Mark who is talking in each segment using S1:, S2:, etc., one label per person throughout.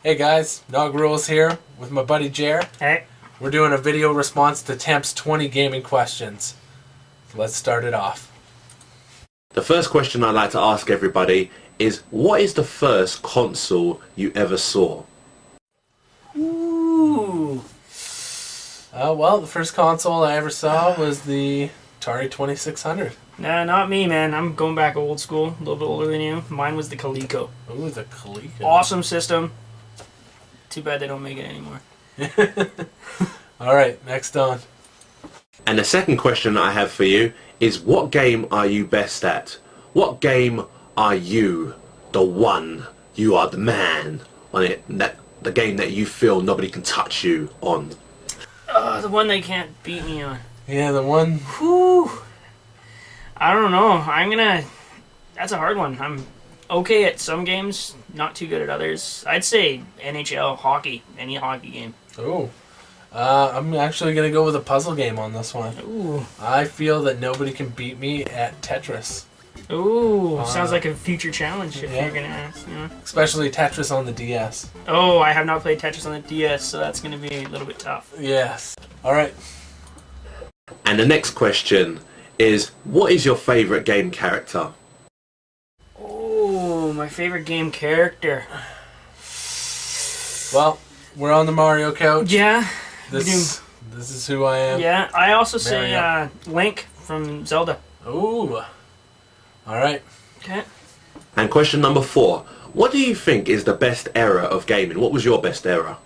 S1: Hey guys, nogrules here with my buddy Jer.
S2: Hey.
S1: We're doing a video response to Temph's 20 gaming questions. Let's start it off.
S3: The first question I'd like to ask everybody is, what is the first console you ever saw?
S2: Ooh.
S1: Well, the first console I ever saw was the Atari 2600.
S2: Nah, not me, man. I'm going back old school, a little bit older than you. Mine was the Coleco.
S1: Ooh, the Coleco.
S2: Awesome system. Too bad they don't make it anymore.
S1: Alright, next on.
S3: And the second question I have for you is, what game are you best at? What game are you the one? You are the man on it. The game that you feel nobody can touch you on.
S2: The one they can't beat me on.
S1: Yeah, the one.
S2: Whew. I don't know. That's a hard one. I'm okay at some games, not too good at others. I'd say NHL, hockey, any hockey game.
S1: Ooh. I'm actually going to go with a puzzle game on this one.
S2: Ooh.
S1: I feel that nobody can beat me at Tetris.
S2: Ooh, sounds like a future challenge if
S1: yeah.
S2: you're going to ask. You know?
S1: Especially Tetris on the DS.
S2: Oh, I have not played Tetris on the DS, so that's going to be a little bit tough.
S1: Yes. Alright.
S3: And the next question is, what is your favourite game character?
S2: Oh, my favorite game character.
S1: Well, we're on the Mario couch.
S2: Yeah.
S1: This is who I am.
S2: Yeah, I also
S1: Mario.
S2: say Link from Zelda.
S1: Ooh. Alright.
S2: Okay.
S3: And question number 4. What do you think is the best era of gaming? What was your best era?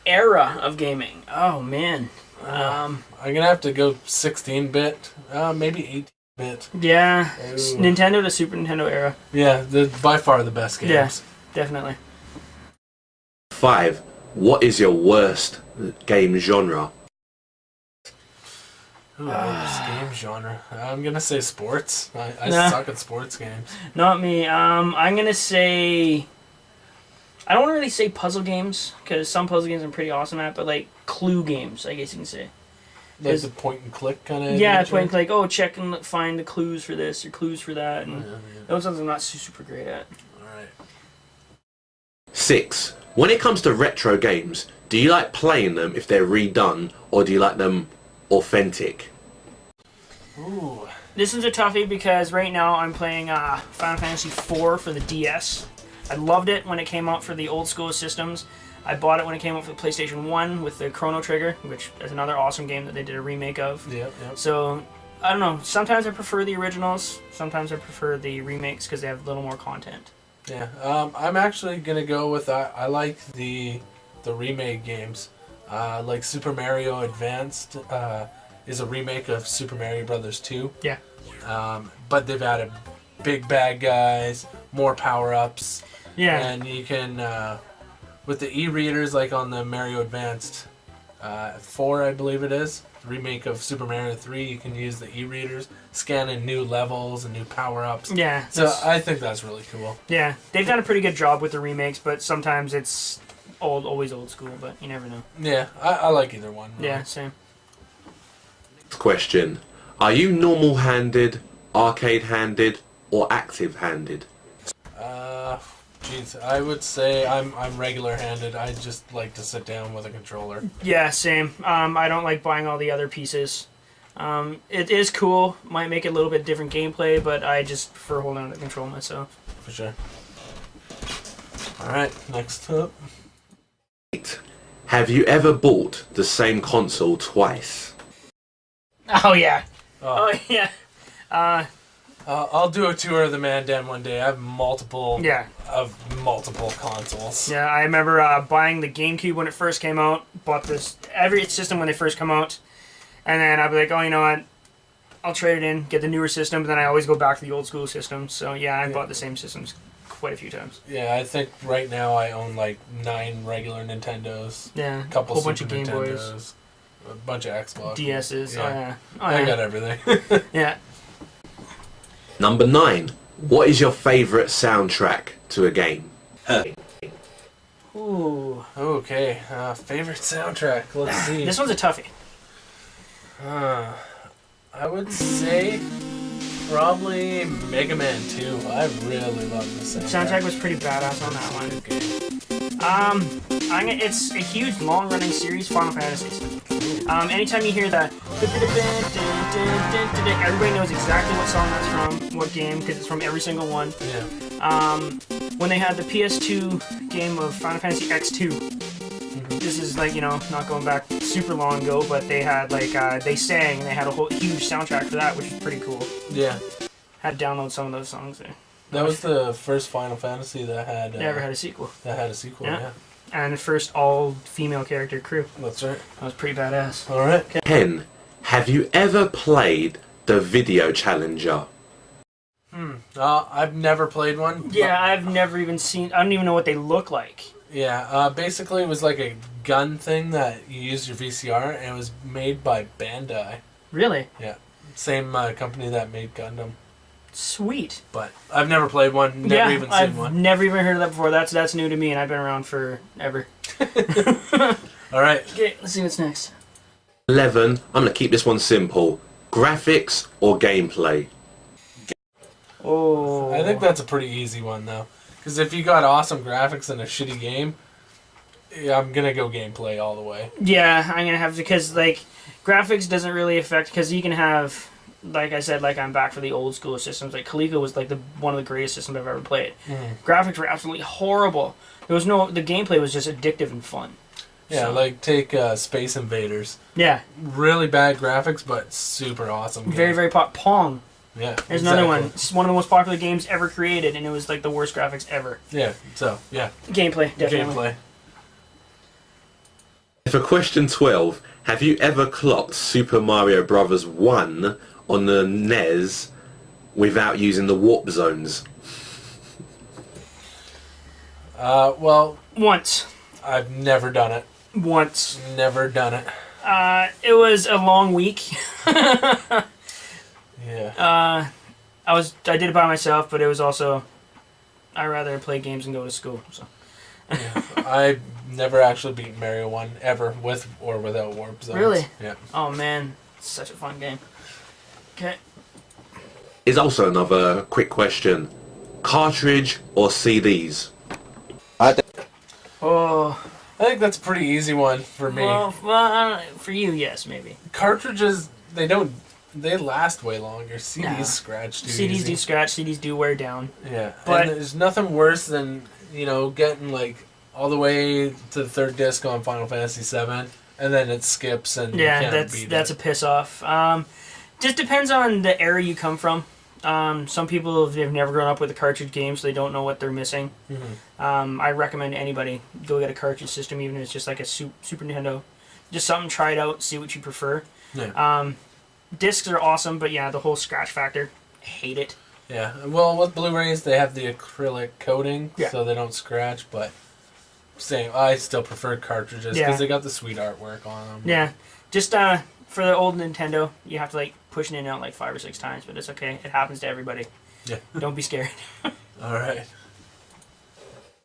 S2: Era of gaming. Oh, man.
S1: I'm going to have to go 16-bit, maybe 8-bit.
S2: Yeah.
S1: Ooh.
S2: Nintendo to Super Nintendo era.
S1: Yeah, by far the best games.
S2: Yeah, definitely.
S3: 5. What is your worst game genre?
S1: Ooh, worst game genre. I'm going to say sports. I
S2: Nah.
S1: suck at sports games.
S2: Not me. I'm going to say... I don't really say puzzle games, because some puzzle games I'm pretty awesome at, but like clue games, I guess you can say.
S1: Like the point and click kind of.
S2: Yeah, point and click. Oh, check and find the clues for this or clues for that. And
S1: yeah.
S2: those ones I'm not super great at.
S1: Alright.
S3: 6. When it comes to retro games, do you like playing them if they're redone, or do you like them authentic?
S1: Ooh.
S2: This one's a toughie because right now I'm playing Final Fantasy IV for the DS. I loved it when it came out for the old school systems. I bought it when it came out for the PlayStation 1 with the Chrono Trigger, which is another awesome game that they did a remake of.
S1: Yep.
S2: So, I don't know. Sometimes I prefer the originals. Sometimes I prefer the remakes because they have a little more content.
S1: Yeah. I'm actually going to go with I like the remake games. Like Super Mario Advanced is a remake of Super Mario Brothers 2.
S2: Yeah.
S1: But they've added big bad guys, more power-ups.
S2: Yeah.
S1: And you can, with the e-readers, like on the Mario Advanced 4, I believe it is, remake of Super Mario 3, you can use the e-readers, scan in new levels and new power-ups.
S2: Yeah.
S1: So I think that's really cool.
S2: Yeah. They've done a pretty good job with the remakes, but sometimes it's always old school, but you never know.
S1: Yeah, I like either one. Really.
S2: Yeah, same.
S3: Next question. Are you normal-handed, arcade-handed, or active-handed?
S1: Jeez, I would say I'm regular-handed. I just like to sit down with a controller.
S2: Yeah, same. I don't like buying all the other pieces. It is cool. Might make it a little bit different gameplay, but I just prefer holding on to the control myself.
S1: For sure. Alright, next up.
S3: 8. Have you ever bought the same console twice?
S2: Oh, yeah.
S1: Oh,
S2: yeah.
S1: I'll do a tour of the Man Den one day. I have multiple consoles.
S2: Yeah, I remember buying the GameCube when it first came out. Bought every system when they first come out. And then I'd be like, oh, you know what? I'll trade it in, get the newer system, but then I always go back to the old school system. So, yeah, I bought the same systems quite a few times.
S1: Yeah, I think right now I own like 9 regular Nintendos.
S2: Yeah,
S1: A couple
S2: whole bunch
S1: Super
S2: of Game
S1: Nintendos.
S2: Boys.
S1: A bunch of Xbox.
S2: DSs.
S1: Yeah.
S2: Oh,
S1: I
S2: yeah.
S1: got everything.
S2: Yeah.
S3: Number 9. What is your favourite soundtrack to a game?
S2: Ooh.
S1: Okay, favorite soundtrack. Let's see.
S2: This one's a toughie.
S1: I would say Probably Mega Man 2. I really love the
S2: Soundtrack was pretty badass on that one. It's a huge, long-running series, Final Fantasy. Anytime you hear that, everybody knows exactly what song that's from, what game, because it's from every single one.
S1: Yeah.
S2: When they had the PS2 game of Final Fantasy X2, this is like, not going back super long ago, but they had they sang and they had a whole huge soundtrack for that, which is pretty cool.
S1: Yeah.
S2: Had to download some of those songs.
S1: That was the first Final Fantasy that had...
S2: Never had a sequel.
S1: That had a sequel, yeah.
S2: And the first all-female character crew.
S1: That's right.
S2: That was pretty badass.
S1: Alright.
S3: Ken, have you ever played the Video Challenger?
S1: I've never played one.
S2: Yeah, I've never even seen... I don't even know what they look like.
S1: Yeah, basically it was like a gun thing that you used your VCR, and it was made by Bandai.
S2: Really?
S1: Yeah. Same company that made Gundam.
S2: Sweet.
S1: But I've never played one, never even seen one.
S2: I've never even heard of that before. That's new to me, and I've been around forever.
S1: Alright.
S2: Okay, let's see what's next.
S3: 11, I'm going to keep this one simple. Graphics or gameplay?
S2: Oh.
S1: I think that's a pretty easy one, though. Because if you got awesome graphics in a shitty game, yeah, I'm going to go gameplay all the way.
S2: Yeah, I'm going to have to, because, graphics doesn't really affect, because you can have, like I said, I'm back for the old school systems. Like, Coleco was, one of the greatest systems I've ever played.
S1: Mm-hmm.
S2: Graphics were absolutely horrible. The gameplay was just addictive and fun.
S1: Yeah,
S2: So.
S1: take Space Invaders.
S2: Yeah.
S1: Really bad graphics, but super awesome game.
S2: Very, very Pong.
S1: Yeah.
S2: There's another one. It's one of the most popular games ever created, and it was, the worst graphics ever.
S1: Yeah, so, yeah.
S2: Gameplay, definitely.
S1: Gameplay.
S3: For question 12, have you ever clocked Super Mario Bros. 1 on the NES without using the warp zones?
S1: Well...
S2: Once.
S1: I've never done it.
S2: Once.
S1: Never done it.
S2: It was a long week.
S1: Yeah.
S2: I did it by myself, but it was also... I'd rather play games and go to school, so...
S1: Yeah. I've never actually beaten Mario 1, ever, with or without warp zones.
S2: Really?
S1: Yeah.
S2: Oh, man. It's such a fun game. Okay.
S3: Is also another quick question. Cartridge or CDs?
S2: Oh...
S1: I think that's a pretty easy one for me.
S2: Well, for you, yes, maybe.
S1: Cartridges, they last way longer. CDs scratch too
S2: CDs
S1: easy.
S2: do scratch, CDs do wear down.
S1: Yeah,
S2: But-
S1: and there's nothing worse than, getting all the way to the third disc on Final Fantasy VII, and then it skips and you
S2: Yeah,
S1: can't beat
S2: that's
S1: it.
S2: a piss off. Just depends on the era you come from. Some people have never grown up with a cartridge game, so they don't know what they're missing.
S1: Mm-hmm.
S2: I recommend anybody go get a cartridge system, even if it's just like a Super Nintendo. Just something, try it out, see what you prefer.
S1: Yeah.
S2: Discs are awesome, but yeah, the whole scratch factor, hate it.
S1: Yeah. Well, with Blu-rays, they have the acrylic coating,
S2: Yeah.
S1: so they don't scratch. But I still prefer cartridges because they got the sweet artwork on them.
S2: Yeah, just for the old Nintendo, you have to push it in and out 5 or 6 times, but it's okay. It happens to everybody.
S1: Yeah.
S2: Don't be scared.
S1: All right.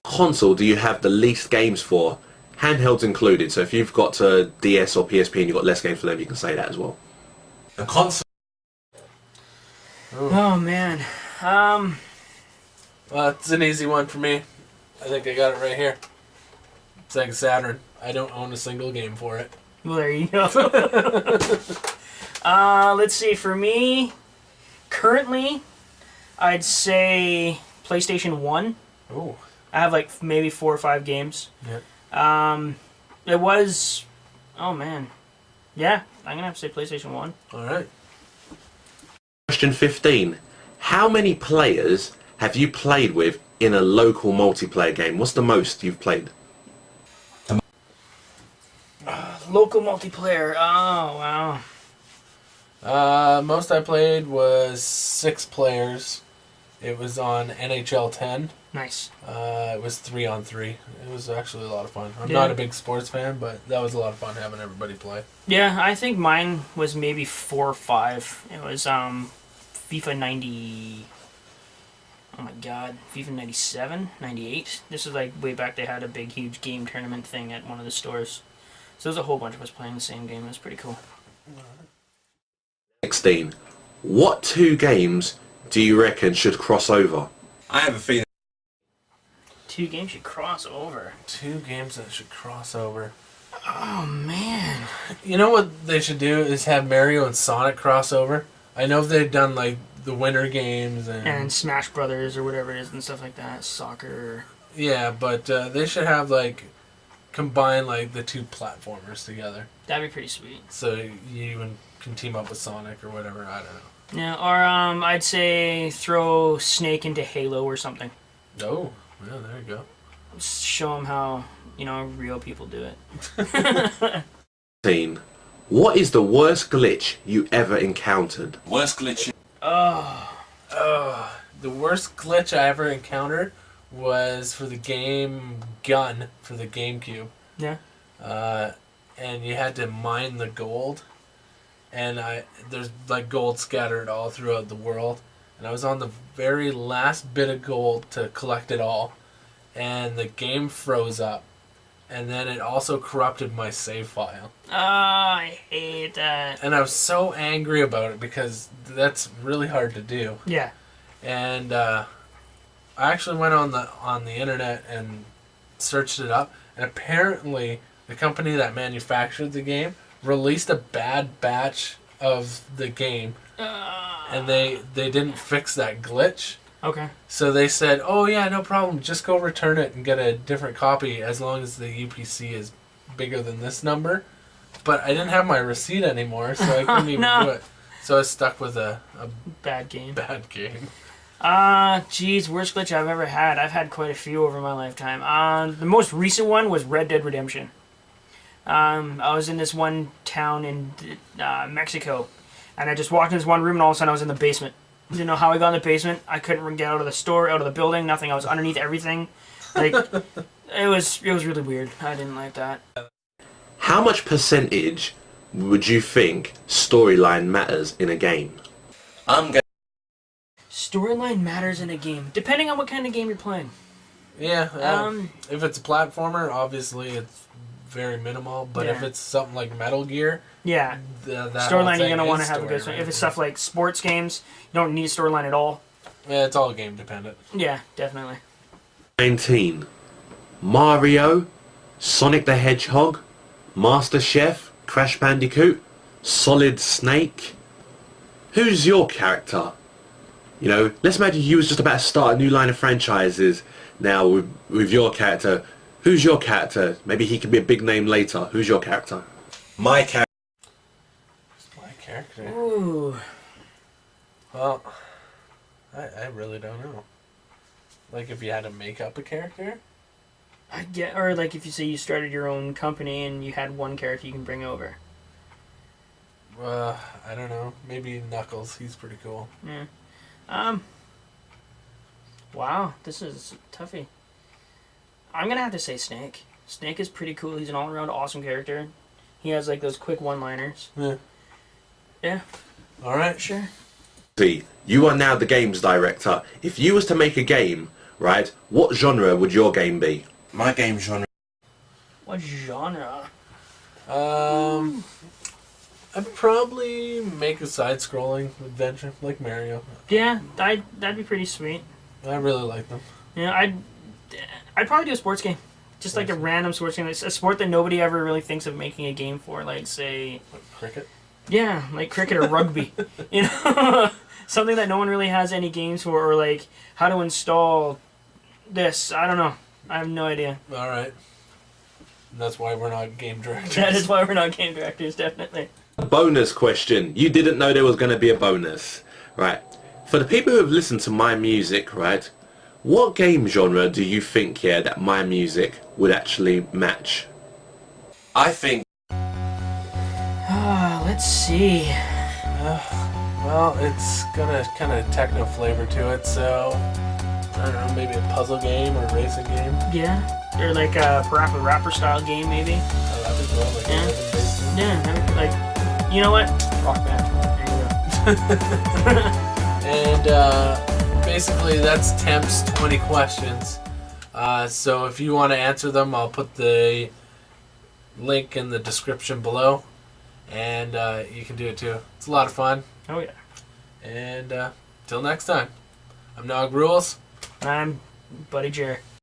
S3: Console do you have the least games for? Handhelds included, so if you've got a DS or PSP and you've got less games for them, you can say that as well.
S1: The console.
S2: Oh man.
S1: Well, it's an easy one for me. I think I got it right here. Sega Saturn. I don't own a single game for it.
S2: Well, there you go. Let's see. For me, currently, I'd say PlayStation 1.
S1: Oh.
S2: I have maybe 4 or 5 games.
S1: Yeah.
S2: It was... Oh, man. Yeah, I'm going to have to say PlayStation 1.
S1: All right.
S3: Question 15. How many players have you played with in a local multiplayer game? What's the most you've played?
S2: Local multiplayer. Oh, wow.
S1: Most I played was 6 players. It was on NHL 10.
S2: Nice.
S1: It was 3-on-3. It was actually a lot of fun. I'm
S2: Yeah.
S1: not a big sports fan, but that was a lot of fun having everybody play.
S2: Yeah, I think mine was maybe 4 or 5. It was FIFA 90... Oh my god, FIFA 97, 98. This is way back they had a big, huge game tournament thing at one of the stores. So there was a whole bunch of us playing the same game. It was pretty cool.
S3: 16. What 2 games do you reckon should cross over?
S4: I have a feeling.
S2: 2 games should cross over.
S1: 2 games that should cross over.
S2: Oh man.
S1: You know what they should do is have Mario and Sonic cross over. I know they've done like the Winter Games
S2: And Smash Brothers or whatever it is and stuff like that. Soccer.
S1: yeah, but they should have like combine like the 2 platformers together.
S2: That'd be pretty sweet.
S1: So you even can team up with Sonic or whatever. I don't know.
S2: Yeah, or I'd say throw Snake into Halo or something.
S1: Oh, yeah, there you go.
S2: Show them how, real people do it.
S3: What is the worst glitch you ever encountered?
S4: Worst glitch.
S1: The worst glitch I ever encountered was for the game Gun for the GameCube.
S2: Yeah.
S1: And you had to mine the gold. And there's like gold scattered all throughout the world. And I was on the very last bit of gold to collect it all. And the game froze up. And then it also corrupted my save file.
S2: Oh, I hate that.
S1: And I was so angry about it because that's really hard to do.
S2: Yeah.
S1: And I actually went on the internet and searched it up. And apparently the company that manufactured the game released a bad batch of the game. And they didn't fix that glitch.
S2: Okay.
S1: So they said, oh yeah, no problem, just go return it and get a different copy as long as the UPC is bigger than this number. But I didn't have my receipt anymore, so I couldn't even do it. So I was stuck with a
S2: bad game.
S1: bad game.
S2: Geez, worst glitch I've ever had. I've had quite a few over my lifetime. The most recent one was Red Dead Redemption. I was in this one town in Mexico, and I just walked in this one room, and all of a sudden I was in the basement. Didn't know how I got in the basement. I couldn't get out of the store, out of the building, nothing. I was underneath everything. Like, it was really weird. I didn't like that.
S3: How much percentage would you think storyline matters in a game?
S4: I'm going.
S2: Storyline matters in a game, depending on what kind of game you're playing.
S1: Yeah. If it's a platformer, obviously it's very minimal. But if
S2: Yeah.
S1: it's something like Metal Gear,
S2: Yeah.
S1: that
S2: Storyline,
S1: whole
S2: you're going to
S1: thing
S2: want to
S1: is
S2: have a good
S1: story,
S2: story. If it's stuff like sports games, you don't need a storyline at all.
S1: Yeah, it's all game dependent.
S2: Yeah, definitely.
S3: 19. Mario, Sonic the Hedgehog, Master Chef, Crash Bandicoot, Solid Snake. Who's your character? Let's imagine you was just about to start a new line of franchises now with your character. Who's your character? Maybe he could be a big name later. Who's your character?
S4: My character.
S1: My character.
S2: Ooh.
S1: Well, I really don't know. Like if you had to make up a character?
S2: Or like if you say you started your own company and you had one character you can bring over.
S1: I don't know. Maybe Knuckles. He's pretty cool.
S2: Yeah. Wow, this is toughy. I'm gonna have to say Snake. Snake is pretty cool. He's an all-around awesome character. He has like those quick one-liners.
S1: Yeah.
S2: Yeah.
S1: All right.
S2: Sure.
S3: See, you are now the games director. If you was to make a game, right, what genre would your game be?
S4: My game genre.
S2: What genre?
S1: I'd probably make a side-scrolling adventure like Mario.
S2: Yeah, that'd be pretty sweet.
S1: I really like them.
S2: Yeah, I'd probably do a sports game. Just like a random sports game. It's a sport that nobody ever really thinks of making a game for, like say
S1: Like cricket.
S2: yeah, like cricket or rugby. Something that no one really has any games for, or like how to install this. I don't know. I have no idea.
S1: All right. And that's why we're not game directors.
S2: That is why we're not game directors, definitely.
S3: Bonus question. You didn't know there was going to be a bonus, right? For the people who have listened to my music, right, what game genre do you think, that my music would actually match?
S4: I think.
S2: Let's see.
S1: Well, it's got a kind of techno flavor to it, so I don't know, maybe a puzzle game or a racing game.
S2: Yeah, or like a rapper style game, maybe.
S1: I love it well, like
S2: Yeah.
S1: rhythm-based.
S2: Yeah, like you know what? Rock band. There you go.
S1: And basically that's Temph's 20 questions. So if you want to answer them, I'll put the link in the description below. And you can do it too. It's a lot of fun.
S2: Oh yeah.
S1: And till next time, I'm nogrules.
S2: I'm Buddy Jer.